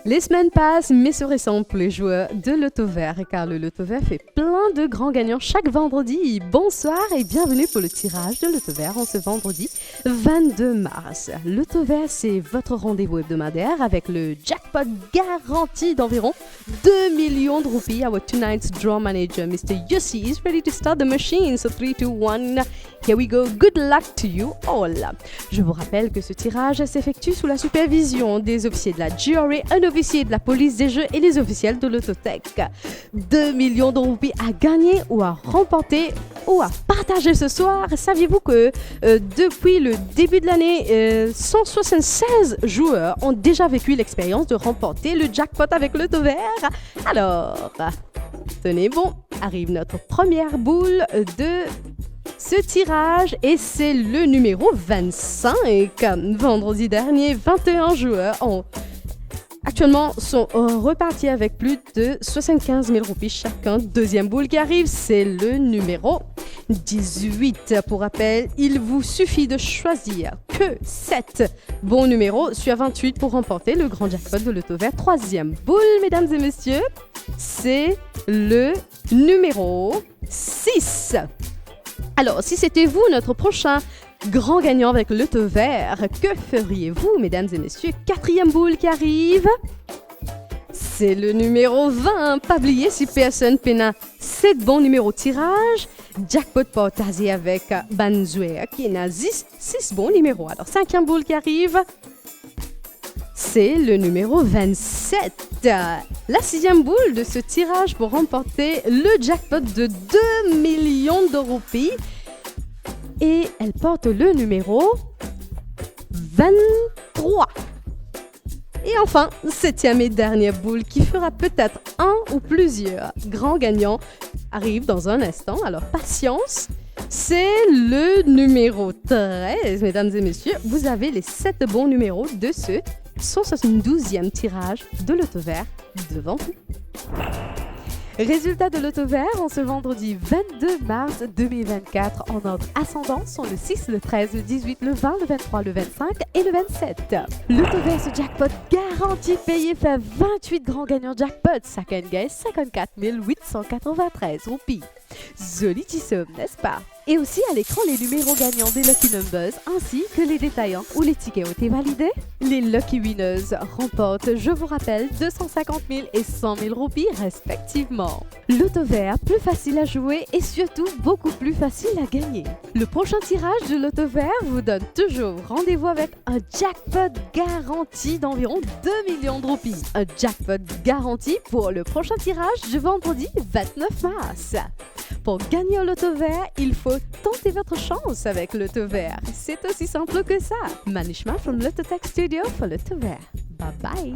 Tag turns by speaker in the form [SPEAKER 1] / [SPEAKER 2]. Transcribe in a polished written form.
[SPEAKER 1] Les semaines passent, mais se ressemblent pour les joueurs de Loto Vert, car le Loto Vert fait plein de grands gagnants chaque vendredi. Bonsoir et bienvenue pour le tirage de Loto Vert en ce vendredi 22 mars. Loto Vert, c'est votre rendez-vous hebdomadaire avec le jackpot garanti d'environ 2 millions de roupies. Our tonight's draw manager, Mr. Yossi, is ready to start the machine. So 3, 2, 1, here we go. Good luck to you all. Je vous rappelle que ce tirage s'effectue sous la supervision des officiers de la GRA, un officier de la police des jeux et les officiels de l'autotech. 2 millions de roupies à gagner ou à remporter ou à partager ce soir. Saviez-vous que depuis le début de l'année, 176 joueurs ont déjà vécu l'expérience de remporter le jackpot avec le Loto Vert? Alors, tenez bon, arrive notre première boule de ce tirage et c'est le numéro 25. Vendredi dernier, 21 joueurs actuellement sont repartis avec plus de 75 000 roupies chacun. Deuxième boule qui arrive, c'est le numéro 18. Pour rappel, il vous suffit de choisir que 7 bons numéros sur 28 pour remporter le grand jackpot de Loto Vert. Troisième boule, mesdames et messieurs, c'est le numéro 6. Alors, si c'était vous, notre prochain grand gagnant avec le Loto Vert, que feriez-vous, mesdames et messieurs? Quatrième boule qui arrive, c'est le numéro 20. Pas oublier si personne pena 7 bons numéros de tirage. Jackpot partagé avec Banzouer qui n'a 6 bons numéros. Alors, cinquième boule qui arrive, c'est le numéro 27. La sixième boule de ce tirage pour remporter le jackpot de 2 millions de roupies. Et elle porte le numéro 23. Et enfin, septième et dernière boule qui fera peut-être un ou plusieurs grands gagnants arrive dans un instant. Alors patience, c'est le numéro 13. Mesdames et messieurs, vous avez les 7 bons numéros de ce 172e tirage de Loto Vert devant vous. Résultats de Loto Vert en ce vendredi 22 mars 2024 en ordre ascendant sont le 6, le 13, le 18, le 20, le 23, le 25 et le 27. Loto Vert, ce jackpot garanti payé fait 28 grands gagnants jackpot. Chacun gagne 54 893 roupies. Jolitissime, n'est-ce pas? Et aussi à l'écran les numéros gagnants des Lucky Numbers ainsi que les détaillants où les tickets ont été validés. Les Lucky Winners remportent, je vous rappelle, 250 000 et 100 000 roupies respectivement. Loto Vert, plus facile à jouer et surtout beaucoup plus facile à gagner. Le prochain tirage de Loto Vert vous donne toujours rendez-vous avec un jackpot garanti d'environ 2 millions de roupies. Un jackpot garanti pour le prochain tirage du vendredi 29 mars. Pour gagner au Loto Vert, il faut tenter votre chance avec Loto Vert. C'est aussi simple que ça. Manishma from Lototech Studio for Loto Vert. Bye bye.